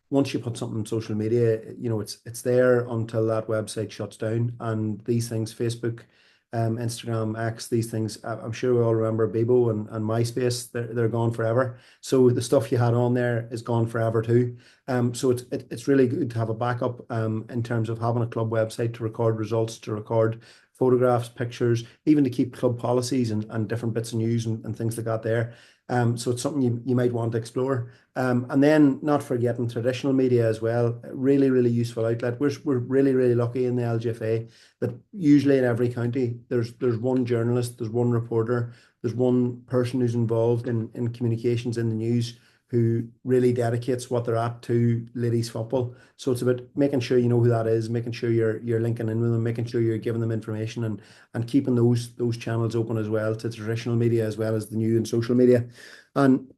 once you put something on social media, it's there until that website shuts down. And these things, Facebook, Instagram, X, these things, I'm sure we all remember Bebo and MySpace. They're gone forever. So the stuff you had on there is gone forever too. So it's really good to have a backup in terms of having a club website to record results, to record photographs, pictures, even to keep club policies and different bits of news and things like that there. So it's something you might want to explore. And then not forgetting traditional media as well. Really, really useful outlet. We're really, really lucky in the LGFA that usually in every county there's one journalist, there's one reporter, there's one person who's involved in communications in the news who really dedicates what they're at to ladies football. So it's about making sure you know who that is, making sure you're linking in with them, making sure you're giving them information and keeping those channels open as well to traditional media as well as the new and social media. And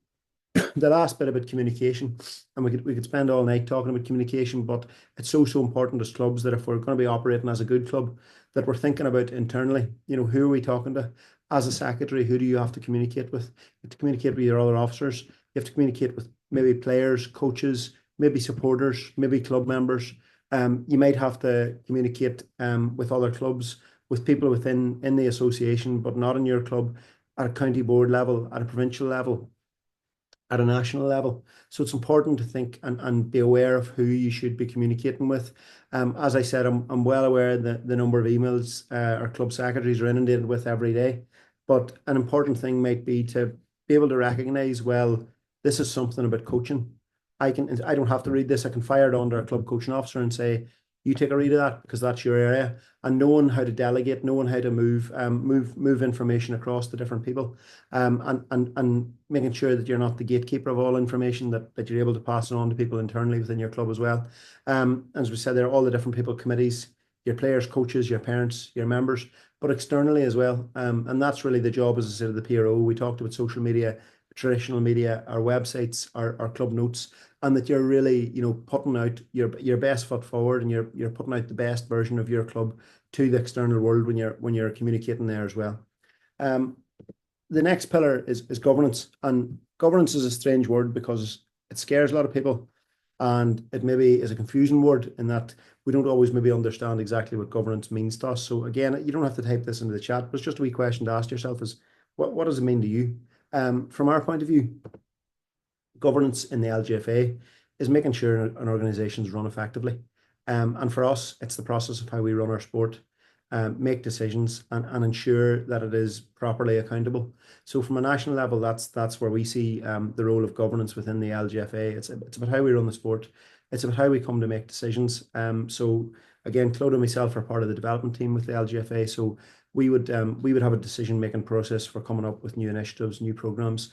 the last bit about communication, and we could spend all night talking about communication, but it's so important as clubs that if we're going to be operating as a good club, that we're thinking about internally, who are we talking to? As a secretary, who do you have to communicate with? You have to communicate with your other officers. You have to communicate with maybe players, coaches, maybe supporters, maybe club members. You might have to communicate with other clubs, with people within in the association, but not in your club, at a county board level, at a provincial level, at a national level. So it's important to think and be aware of who you should be communicating with. As I said, I'm well aware that the number of emails our club secretaries are inundated with every day. But an important thing might be to be able to recognise, well, this is something about coaching. I don't have to read this. I can fire it on to our club coaching officer and say, you take a read of that because that's your area. And knowing how to delegate, knowing how to move information across to different people, and making sure that you're not the gatekeeper of all information, that you're able to pass it on to people internally within your club as well. As we said, there are all the different people, committees, your players, coaches, your parents, your members, but externally as well. And that's really the job, as I said, of the PRO. We talked about social media, traditional media, our websites, our club notes, and that you're really, putting out your best foot forward, and you're putting out the best version of your club to the external world when you're communicating there as well. The next pillar is governance, and governance is a strange word because it scares a lot of people, and it maybe is a confusing word in that we don't always maybe understand exactly what governance means to us. So again, you don't have to type this into the chat, but it's just a wee question to ask yourself is, what does it mean to you? From our point of view, governance in the LGFA is making sure an organisation is run effectively. And for us, it's the process of how we run our sport, make decisions and ensure that it is properly accountable. So from a national level, that's where we see the role of governance within the LGFA. It's about how we run the sport. It's about how we come to make decisions. So again, Claude and myself are part of the development team with the LGFA. So we would have a decision-making process for coming up with new initiatives, new programs.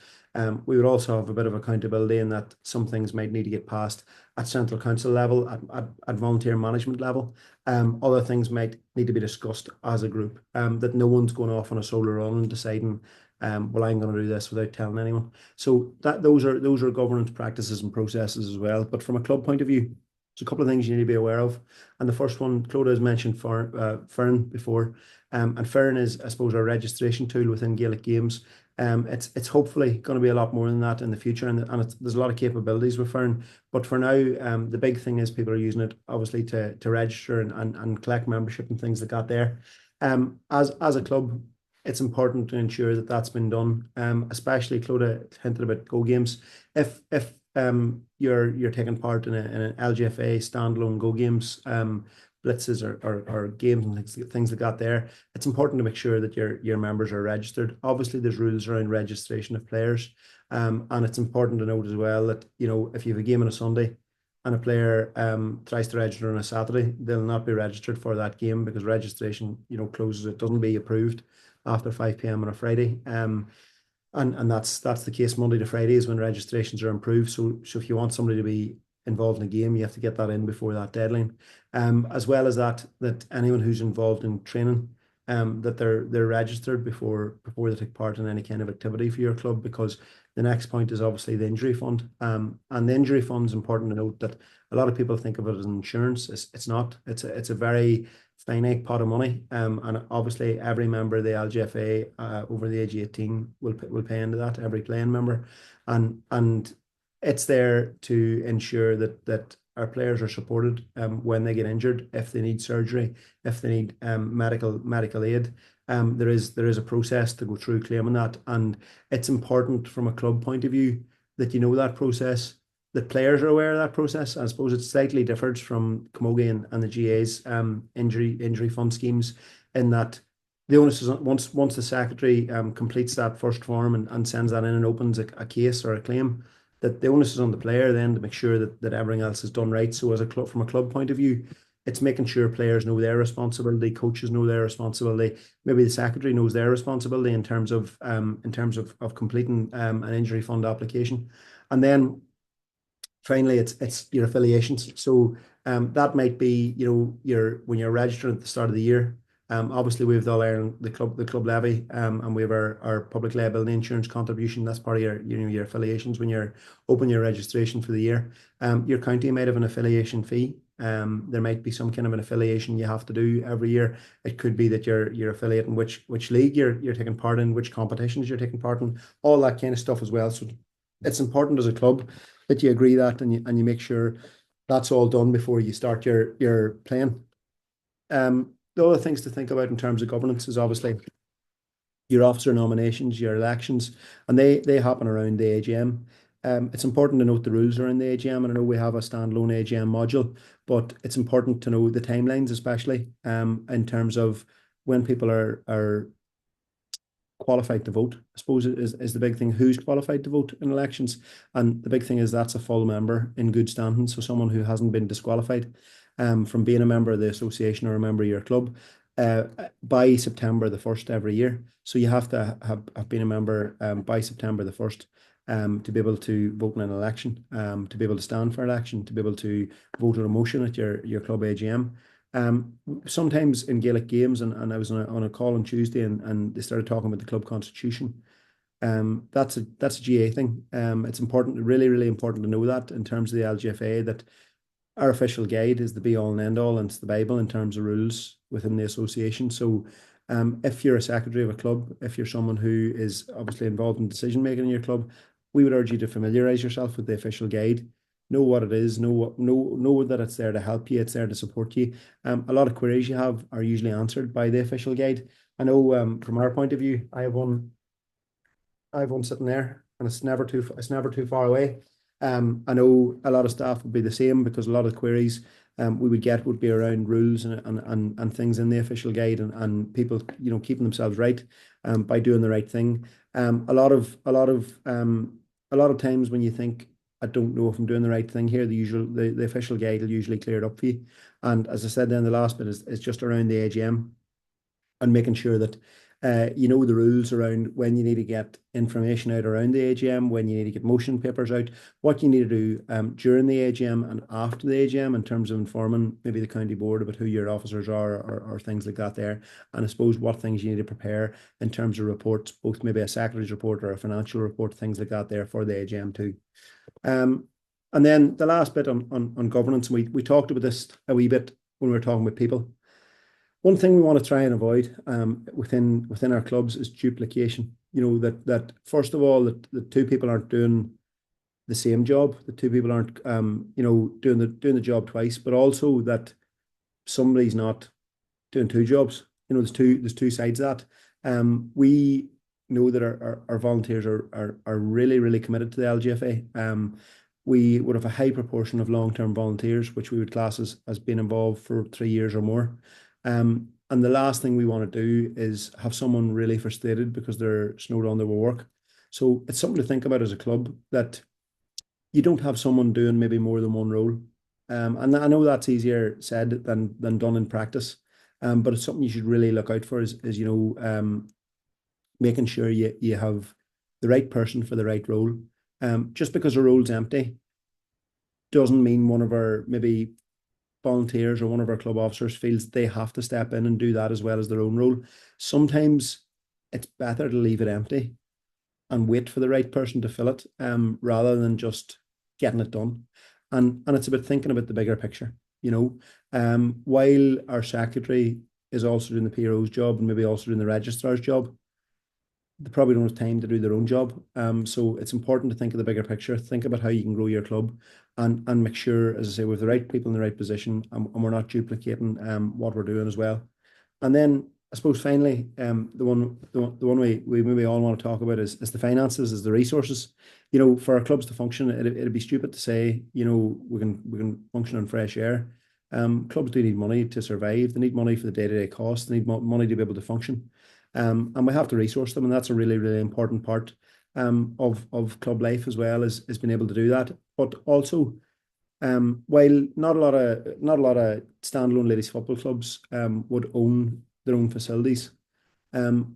We would also have a bit of accountability in that some things might need to get passed at central council level, at volunteer management level. Other things might need to be discussed as a group, that no one's going off on a solo run and deciding, well, I'm going to do this without telling anyone. So those are governance practices and processes as well. But from a club point of view, there's a couple of things you need to be aware of. And the first one, Clodagh has mentioned Fern before. And Fern is, I suppose, our registration tool within Gaelic Games. It's hopefully going to be a lot more than that in the future, and there's a lot of capabilities with Fern. But for now, the big thing is people are using it obviously to register and collect membership and things like that there. As a club, it's important to ensure that that's been done. Especially Clodagh hinted about Go Games. If you're taking part in an LGFA standalone Go Games blitzes or games and things like that there, it's important to make sure that your members are registered. Obviously, there's rules around registration of players, and it's important to note as well that if you have a game on a Sunday and a player tries to register on a Saturday, they'll not be registered for that game because registration closes. It doesn't be approved after 5 p.m. on a Friday. And that's the case Monday to Friday is when registrations are improved. So if you want somebody to be involved in a game, you have to get that in before that deadline. As well as that anyone who's involved in training, that they're registered before they take part in any kind of activity for your club, because the next point is obviously the injury fund. And the injury fund is important to note that a lot of people think of it as insurance. It's not. It's a very finite pot of money, and obviously every member of the LGFA over the age of 18 will pay into that, every playing member, and it's there to ensure that our players are supported when they get injured, if they need surgery, if they need medical aid. There is a process to go through claiming that, and it's important from a club point of view that you know that process, that players are aware of that process. I suppose it slightly differs from Camogie and the GA's injury fund schemes, in that the onus is once the secretary completes that first form and sends that in and opens a case or a claim, that the onus is on the player then to make sure that everything else is done right. So as a club, from a club point of view, it's making sure players know their responsibility, coaches know their responsibility, maybe the secretary knows their responsibility in terms of completing an injury fund application, and then finally it's your affiliations. So that might be, when you're registering at the start of the year. Obviously we have the All-Ireland, the club levy, and we have our public liability insurance contribution. That's part of your affiliations when you're open your registration for the year. Your county might have an affiliation fee. There might be some kind of an affiliation you have to do every year. It could be that you're affiliating which league you're taking part in, which competitions you're taking part in, all that kind of stuff as well. So it's important as a club that you agree that and you make sure that's all done before you start your playing. The other things to think about in terms of governance is obviously your officer nominations, your elections, and they happen around the AGM. It's important to note the rules around the AGM, and I know we have a standalone AGM module, but it's important to know the timelines, especially in terms of when people are qualified to vote. I suppose is the big thing, who's qualified to vote in elections, and the big thing is that's a full member in good standing, so someone who hasn't been disqualified from being a member of the association or a member of your club by September the 1st every year. So you have to have been a member by September the 1st to be able to vote in an election, to be able to stand for election, to be able to vote on a motion at your club AGM. Sometimes in Gaelic games, and I was on a call on Tuesday, and they started talking about the club constitution. That's a GA thing. It's important, really, really important to know that in terms of the LGFA, that our official guide is the be all and end all, and it's the Bible in terms of rules within the association. So if you're a secretary of a club, if you're someone who is obviously involved in decision making in your club, we would urge you to familiarize yourself with the official guide. Know what it is, know that it's there to help you, it's there to support you. A lot of queries you have are usually answered by the official guide. I know from our point of view, I have one sitting there, and it's never too far away. I know a lot of staff would be the same, because a lot of queries we would get would be around rules and things in the official guide, and people keeping themselves right by doing the right thing. A lot of times when you think, I don't know if I'm doing the right thing here, the official guide will usually clear it up for you. And as I said, then the last bit is just around the AGM and making sure that you know the rules around when you need to get information out around the AGM, when you need to get motion papers out, what you need to do during the AGM and after the AGM in terms of informing maybe the county board about who your officers are, or things like that there. And I suppose what things you need to prepare in terms of reports, both maybe a secretary's report or a financial report, things like that there for the AGM too. And then the last bit on governance, we talked about this a wee bit when we were talking with people. One thing we want to try and avoid within our clubs is duplication. That first of all, that the two people aren't doing the same job. The two people aren't doing the job twice, but also that somebody's not doing two jobs. There's two sides of that. We know that our volunteers are really, really committed to the LGFA. We would have a high proportion of long-term volunteers, which we would class as being involved for 3 years or more. And the last thing we want to do is have someone really frustrated because they're snowed under with work. So it's something to think about as a club, that you don't have someone doing maybe more than one role. And I know that's easier said than done in practice. But it's something you should really look out for, is making sure you have the right person for the right role. Just because a role's empty doesn't mean one of our maybe volunteers or one of our club officers feels they have to step in and do that as well as their own role. Sometimes it's better to leave it empty and wait for the right person to fill it, rather than just getting it done. And it's about thinking about the bigger picture. While our secretary is also doing the PRO's job and maybe also doing the registrar's job, they probably don't have time to do their own job. So it's important to think of the bigger picture, think about how you can grow your club and make sure, as I say, with the right people in the right position, and we're not duplicating what we're doing as well. And then I suppose finally, the one we maybe all want to talk about is the finances, is the resources. For our clubs to function, it'd be stupid to say, we can function on fresh air. Clubs do need money to survive. They need money for the day-to-day costs. They need money to be able to function. And we have to resource them, and that's a really, really important part of club life as well, is being able to do that. But also, while not a lot of standalone ladies football clubs would own their own facilities,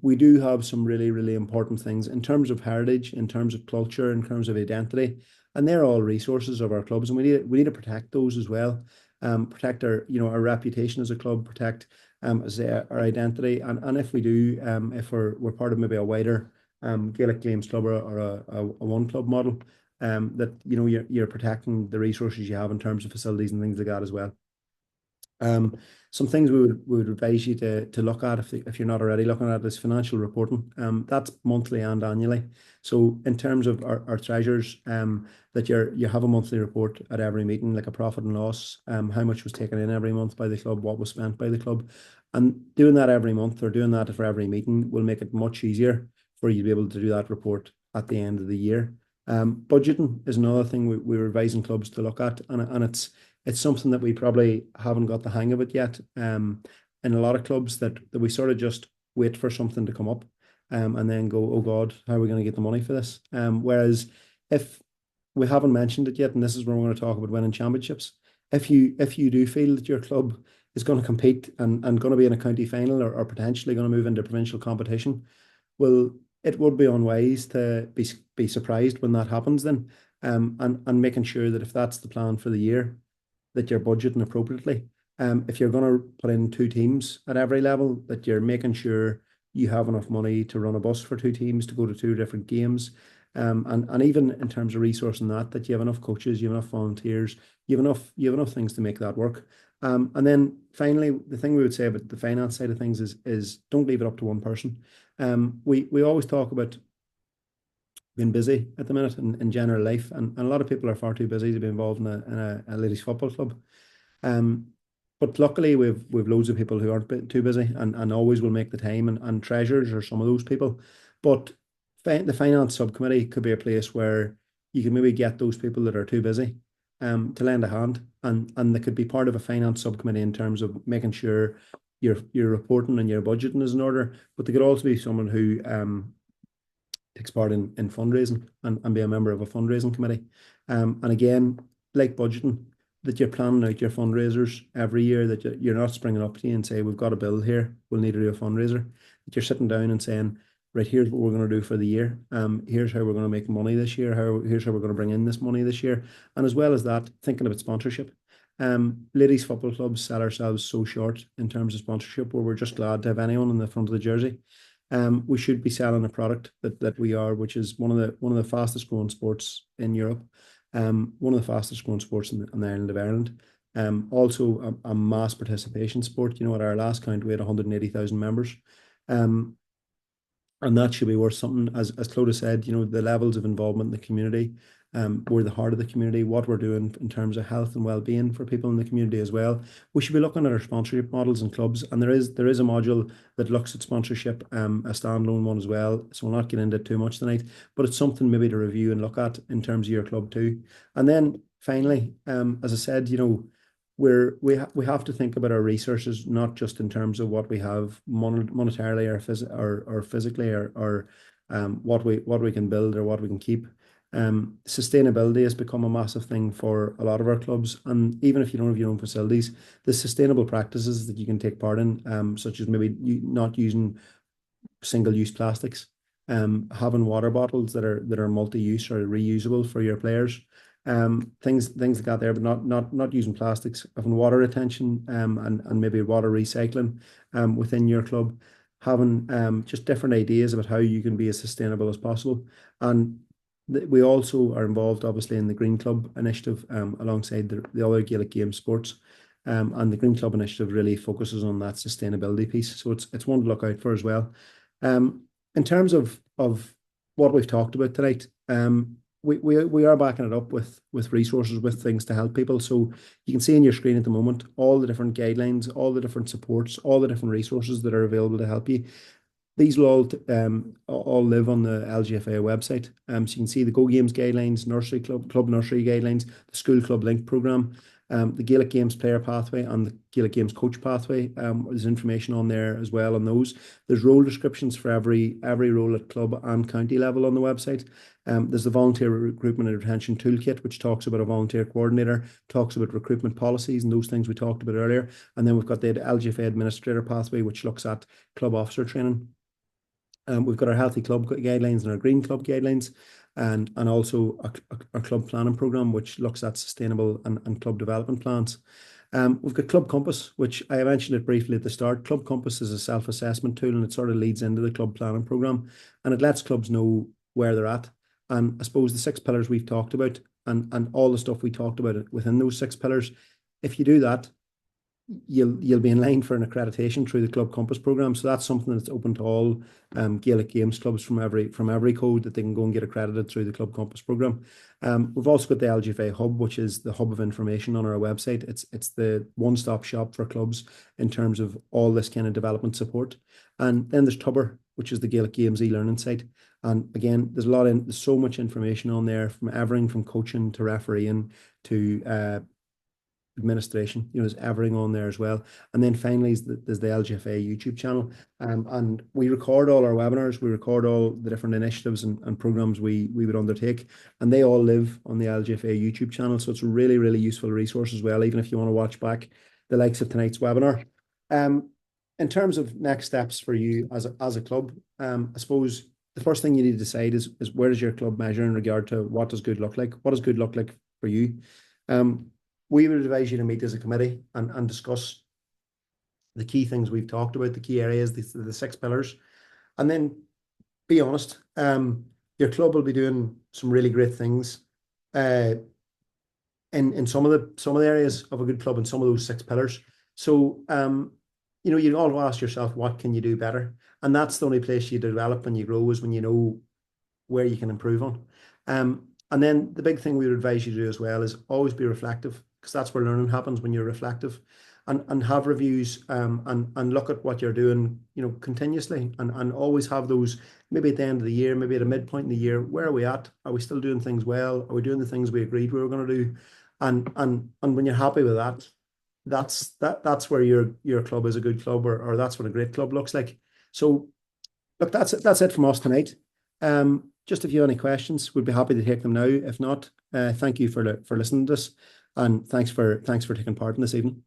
we do have some really, really important things in terms of heritage, in terms of culture, in terms of identity, and they're all resources of our clubs, and we need to protect those as well. Protect our reputation as a club, protect as our identity, and if we do, if we're part of maybe a wider Gaelic Games club or a one club model, that you're protecting the resources you have in terms of facilities and things like that as well. Some things we would advise you to look at, if you're not already looking at, is financial reporting. That's monthly and annually. So in terms of our treasures, that you have a monthly report at every meeting, like a profit and loss, how much was taken in every month by the club, what was spent by the club, and doing that every month or doing that for every meeting will make it much easier for you to be able to do that report at the end of the year. Budgeting is another thing we're advising clubs to look at, and it's something that we probably haven't got the hang of it yet. In a lot of clubs that we sort of just wait for something to come up, and then go, oh God, how are we going to get the money for this? Whereas if we haven't mentioned it yet, and this is where we're going to talk about winning championships, if you do feel that your club is going to compete and going to be in a county final, or potentially going to move into provincial competition, well, it would be unwise to be surprised when that happens then, and making sure that if that's the plan for the year, that you're budgeting appropriately. If you're going to put in two teams at every level, that you're making sure you have enough money to run a bus for two teams to go to two different games. And even in terms of resourcing that you have enough coaches, you have enough volunteers, you have enough things to make that work. And then finally, the thing we would say about the finance side of things is don't leave it up to one person. We always talk about being busy at the minute in general life, and a lot of people are far too busy to be involved in a ladies football club. But luckily we've loads of people who aren't too busy and always will make the time, and treasurers are some of those people. But the finance subcommittee could be a place where you can maybe get those people that are too busy to lend a hand, and they could be part of a finance subcommittee in terms of making sure your reporting and your budgeting is in order. But they could also be someone who takes part in fundraising and be a member of a fundraising committee. And again, like budgeting, that you're planning out your fundraisers every year, that you're not springing up to you and say, we've got a bill here, we'll need to do a fundraiser. That you're sitting down and saying, right, here's what we're going to do for the year. Here's how we're going to make money this year. Here's how we're going to bring in this money this year. And as well as that, thinking about sponsorship. Ladies football clubs sell ourselves so short in terms of sponsorship, where we're just glad to have anyone on the front of the jersey. We should be selling a product that we are, which is one of the fastest growing sports in Europe, one of the fastest growing sports in the island of Ireland. Also a mass participation sport. At our last count, we had 180,000 members. And that should be worth something. As Clodagh said, the levels of involvement in the community, we're the heart of the community, what we're doing in terms of health and well-being for people in the community as well. We should be looking at our sponsorship models and clubs, and there is a module that looks at sponsorship, a standalone one as well. So we'll not get into it too much tonight, but it's something maybe to review and look at in terms of your club too. And then finally, as I said, we have to think about our resources, not just in terms of what we have monetarily or physically, or what we can build or what we can keep. Sustainability has become a massive thing for a lot of our clubs, and even if you don't have your own facilities, the sustainable practices that you can take part in, such as maybe not using single-use plastics, having water bottles that are multi-use or reusable for your players, things like that there, but not using plastics, having water retention, and maybe water recycling within your club, having just different ideas about how you can be as sustainable as possible. And we also are involved obviously in the Green Club initiative, alongside the other Gaelic Games sports. And the Green Club Initiative really focuses on that sustainability piece. So it's one to look out for as well. In terms of what we've talked about tonight, we are backing it up with resources, with things to help people. So you can see on your screen at the moment all the different guidelines, all the different supports, all the different resources that are available to help you. These will all live on the LGFA website. So you can see the Go Games guidelines, nursery club nursery guidelines, the School Club Link programme, the Gaelic Games player pathway and the Gaelic Games coach pathway. There's information on there as well on those. There's role descriptions for every role at club and county level on the website. There's the volunteer recruitment and retention toolkit, which talks about a volunteer coordinator, talks about recruitment policies and those things we talked about earlier. And then we've got the LGFA administrator pathway, which looks at club officer training. We've got our healthy club guidelines and our green club guidelines, and also our club planning program, which looks at sustainable and club development plans. We've got Club Compass, which I mentioned it briefly at the start. Club Compass is a self-assessment tool, and it sort of leads into the club planning program, and it lets clubs know where they're at. And I suppose the 6 pillars we've talked about and all the stuff we talked about within those 6 pillars, if you do that, you'll be in line for an accreditation through the Club Compass program. So that's something that's open to all Gaelic Games clubs from every code, that they can go and get accredited through the Club Compass program. We've also got the LGFA Hub, which is the hub of information on our website. It's the one-stop shop for clubs in terms of all this kind of development support. And then there's Tubber, which is the Gaelic Games e-learning site. And again, there's so much information on there, from everything from coaching to refereeing to administration. There's everything on there as well. And then finally there's the LGFA YouTube channel, and we record all our webinars, we record all the different initiatives and programs we would undertake, and they all live on the LGFA YouTube channel. So it's a really, really useful resource as well, even if you want to watch back the likes of tonight's webinar. In terms of next steps for you as a club, I suppose the first thing you need to decide is where does your club measure in regard to what does good look like? What does good look like for you? We would advise you to meet as a committee and discuss the key things we've talked about, the key areas, the 6 pillars, and then be honest. Your club will be doing some really great things in some of the areas of a good club, and some of those 6 pillars. So you all ask yourself, what can you do better? And that's the only place you develop and you grow, is when you know where you can improve on. And then the big thing we would advise you to do as well is always be reflective, because that's where learning happens, when you're reflective, and have reviews, and look at what you're doing, continuously, and always have those, maybe at the end of the year, maybe at a midpoint in the year, where are we at? Are we still doing things well? Are we doing the things we agreed we were going to do? And when you're happy with that, that's where your club is a good club, or that's what a great club looks like. So look, that's it from us tonight. Just if you have any questions, we'd be happy to take them now. If not, thank you for listening to us, and thanks for taking part in this evening.